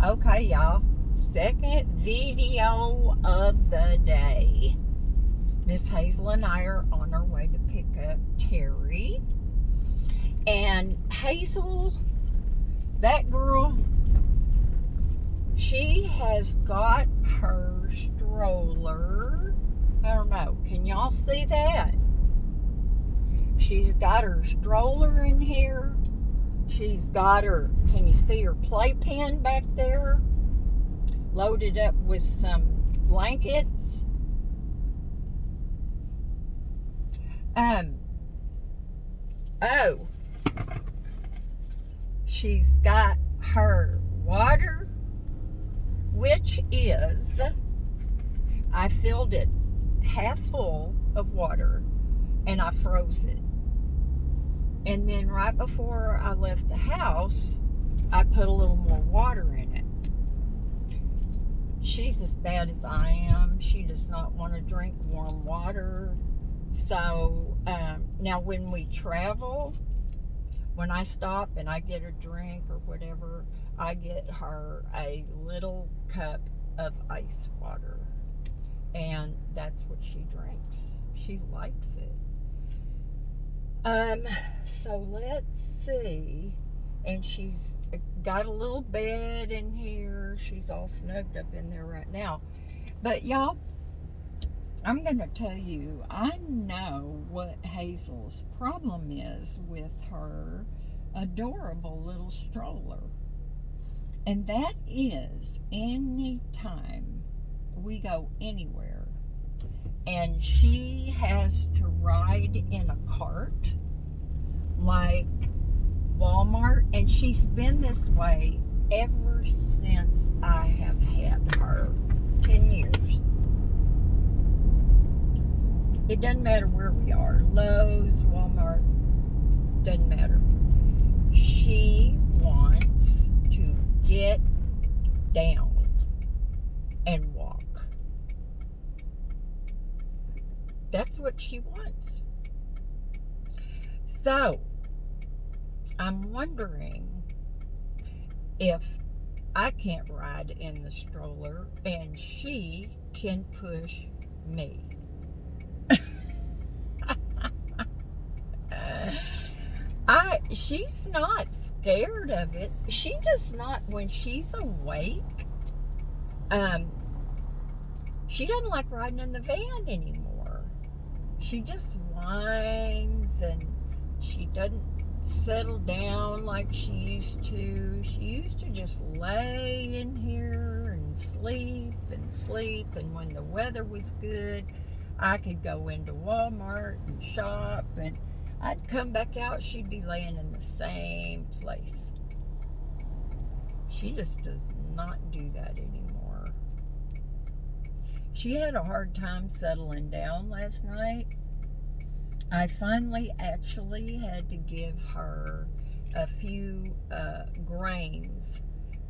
Okay, y'all. Second video of the day. Miss Hazel and I are on our way to pick up Terry. And Hazel, that girl, she has got her stroller. I don't know. Can y'all see that? She's got her stroller in here. She's got her, can you see her playpen back there? Loaded up with some blankets. Oh, she's got her water, which is, I filled it half full of water and I froze it. And then right before I left the house, I put a little more water in it. She's as bad as I am. She does not want to drink warm water. So now when we travel, when I stop and I get a drink or whatever, I get her a little cup of ice water. And that's what she drinks. She likes it. So let's see. And she's got a little bed in here. She's all snugged up in there right now. But y'all, I'm going to tell you, I know what Hazel's problem is with her adorable little stroller. And that is any time we go anywhere and she has to ride in a cart like Walmart, and she's been this way ever since I have had her 10 years. It doesn't matter where we are, Lowe's, Walmart, doesn't matter. She wants to get down and walk. That's what she wants. So, I'm wondering if I can't ride in the stroller and she can push me. She's not scared of it. She does not, when she's awake, she doesn't like riding in the van anymore. She just whines and she doesn't settle down like she used to. She used to just lay in here and sleep. And when the weather was good, I could go into Walmart and shop, and I'd come back out, she'd be laying in the same place. She just does not do that anymore. She had a hard time settling down last night. I finally actually had to give her a few grains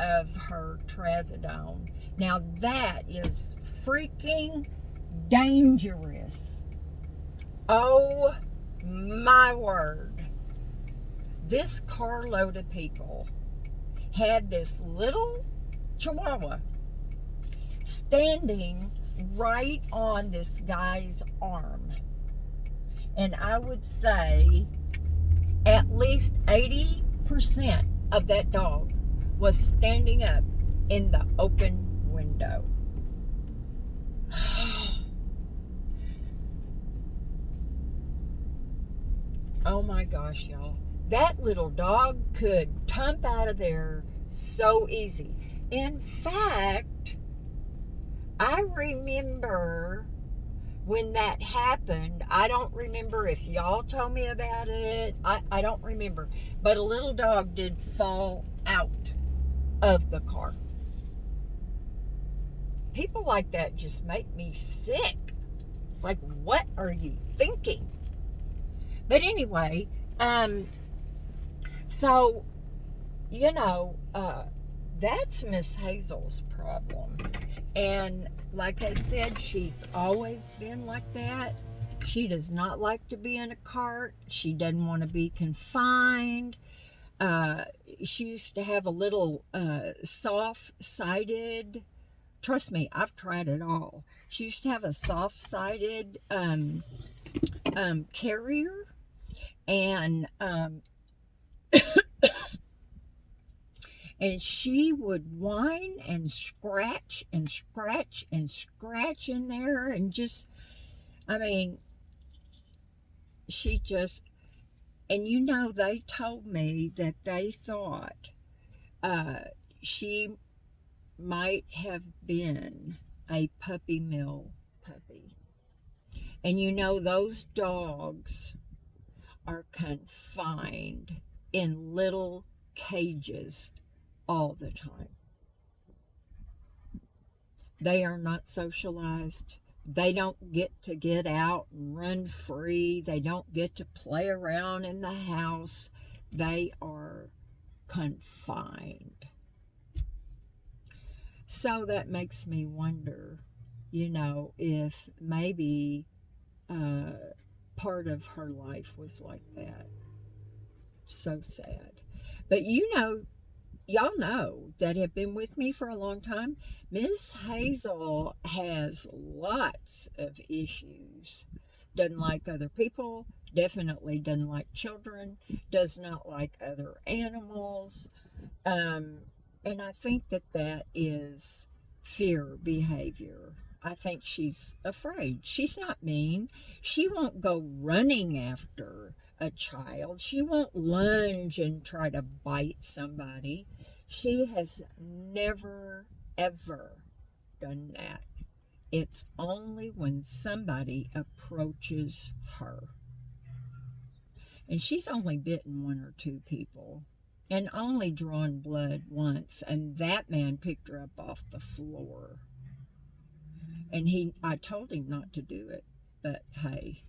of her trazodone. Now that is freaking dangerous. Oh my word. This carload of people had this little chihuahua standing right on this guy's arm. And I would say at least 80% of that dog was standing up in the open window. Oh my gosh, y'all. That little dog could tump out of there so easy. In fact, I remember when that happened, I don't remember if y'all told me about it. I don't remember. But a little dog did fall out of the car. People like that just make me sick. It's like, what are you thinking? But anyway, so, you know, that's Miss Hazel's problem. And like I said, she's always been like that. She does not like to be in a cart. She doesn't want to be confined. Uh, she used to have a little soft-sided. Trust me, I've tried it all. She used to have a soft-sided carrier, and she would whine and scratch and scratch and scratch in there, and just, I mean, she just, and they told me that they thought uh, she might have been a puppy mill puppy. And those dogs are confined in little cages all the time. They are not socialized. They don't get to get out and run free. They don't get to play around in the house. They are confined. So that makes me wonder, if maybe uh, part of her life was like that. So sad. But y'all know that have been with me for a long time, Miss Hazel has lots of issues. Doesn't like other people, definitely doesn't like children, does not like other animals. Um, and I think that is fear behavior. I think she's afraid. She's not mean. She won't go running after a child. She won't lunge and try to bite somebody. She has never, ever done that. It's only when somebody approaches her. And she's only bitten one or two people and only drawn blood once, and that man picked her up off the floor. And I told him not to do it, but hey.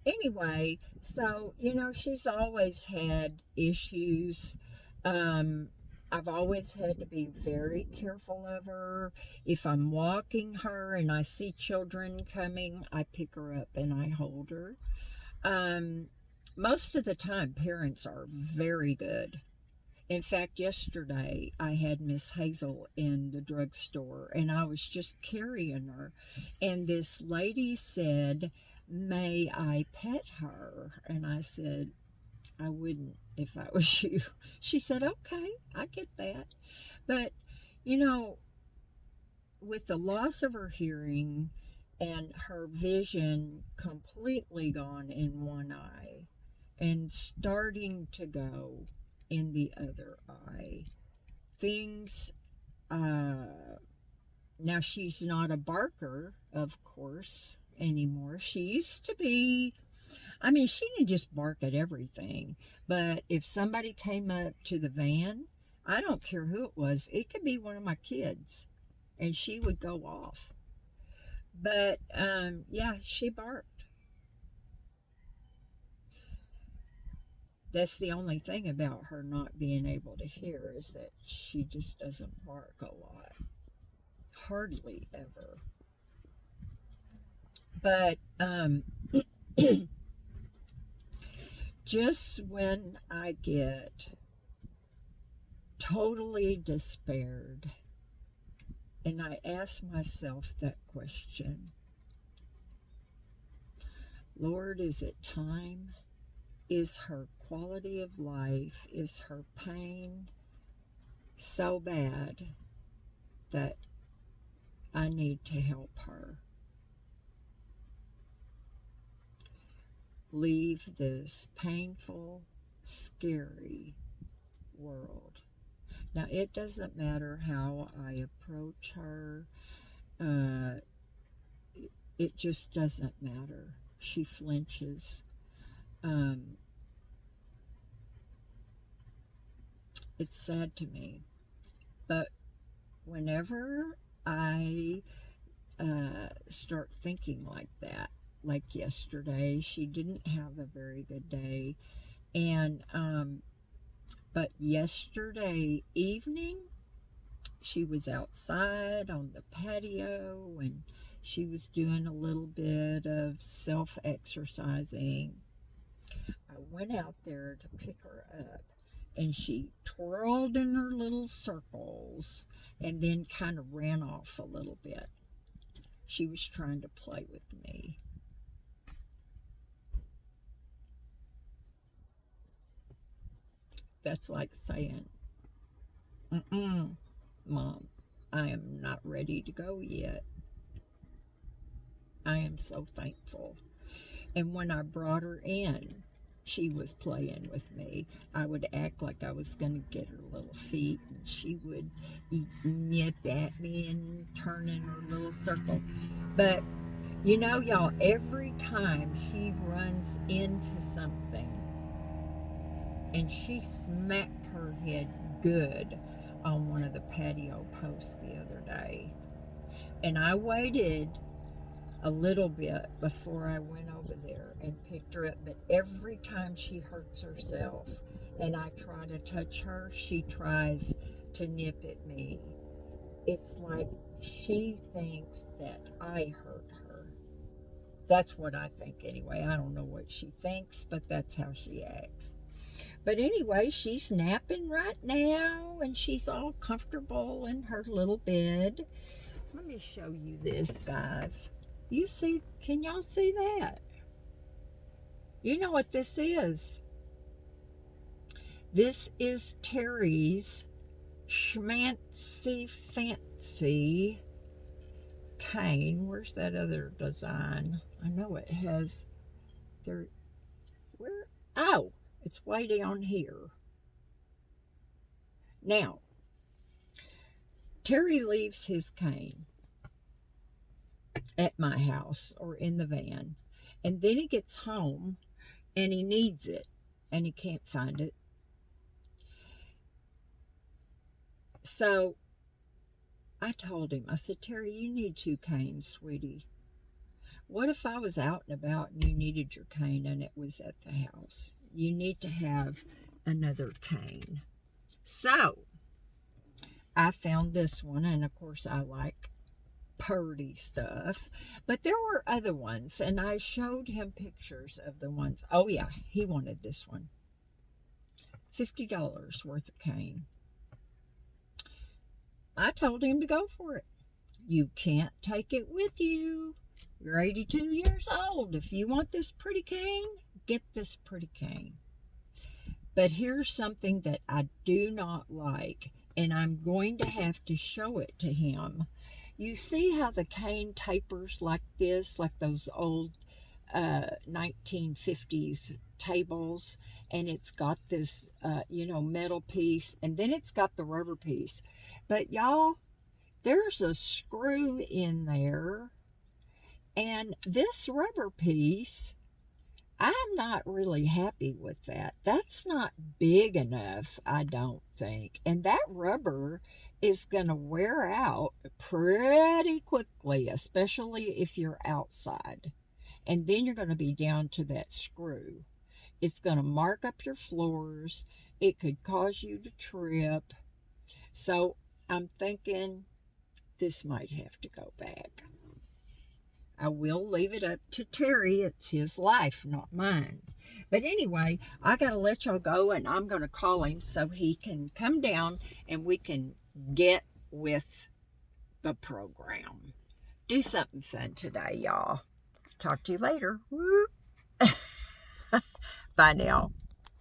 Anyway, so, she's always had issues. I've always had to be very careful of her. If I'm walking her and I see children coming, I pick her up and I hold her. Most of the time, parents are very good. In fact, yesterday I had Miss Hazel in the drugstore and I was just carrying her. And this lady said, "May I pet her?" And I said, "I wouldn't if I was you." She said, "Okay, I get that." But, you know, with the loss of her hearing and her vision completely gone in one eye and starting to go in the other eye, things, now she's not a barker, of course, anymore. She used to be. I mean, she didn't just bark at everything, but if somebody came up to the van, I don't care who it was, it could be one of my kids, and she would go off. But yeah, she barked. That's the only thing about her not being able to hear, is that she just doesn't bark a lot. Hardly ever. But just when I get totally despaired and I ask myself that question, Lord, is it time? Is her quality of life, is her pain so bad that I need to help her leave this painful, scary world? Now, it doesn't matter how I approach her. Uh, it just doesn't matter. She flinches. Um, it's sad to me. But whenever I start thinking like that, like yesterday, she didn't have a very good day. And, but yesterday evening, she was outside on the patio and she was doing a little bit of self exercising. I went out there to pick her up and she twirled in her little circles and then kind of ran off a little bit. She was trying to play with me. That's like saying, Mom, I am not ready to go yet. I am so thankful. And when I brought her in, she was playing with me. I would act like I was going to get her little feet, and she would nip at me and turn in her little circle. But, you know, y'all, every time she runs into something, and she smacked her head good on one of the patio posts the other day. And I waited a little bit before I went over there and picked her up, but every time she hurts herself and I try to touch her, she tries to nip at me. It's like she thinks that I hurt her. That's what I think anyway. I don't know what she thinks, but that's how she acts. But anyway, she's napping right now and she's all comfortable in her little bed. Let me show you this, guys. You see, can y'all see that? You know what this is. This is Terry's Schmancy Fancy cane. Where's that other design? I know it has, where? Oh, it's way down here. Now, Terry leaves his cane at my house or in the van, and then he gets home and he needs it and he can't find it. So I told him, I said, Terry, you need 2 canes, sweetie. What if I was out and about and you needed your cane and it was at the house? You need to have another cane. So I found this one, and of course I like purdy stuff, but there were other ones, and I showed him pictures of the ones. Oh yeah, he wanted this one. $50 worth of cane. I told him to go for it. You can't take it with you. You're 82 years old. If you want this pretty cane, get this pretty cane. But here's something that I do not like, and I'm going to have to show it to him. You see how the cane tapers like this, like those old 1950s tables, and it's got this, metal piece, and then it's got the rubber piece. But y'all, there's a screw in there, and this rubber piece, I'm not really happy with that. That's not big enough, I don't think. And that rubber is going to wear out pretty quickly, especially if you're outside. And then you're going to be down to that screw. It's going to mark up your floors. It could cause you to trip. So I'm thinking this might have to go back. I will leave it up to Terry. It's his life, not mine. But anyway, I got to let y'all go, and I'm going to call him so he can come down and we can get with the program. Do something fun today, y'all. Talk to you later. Woo. Bye now.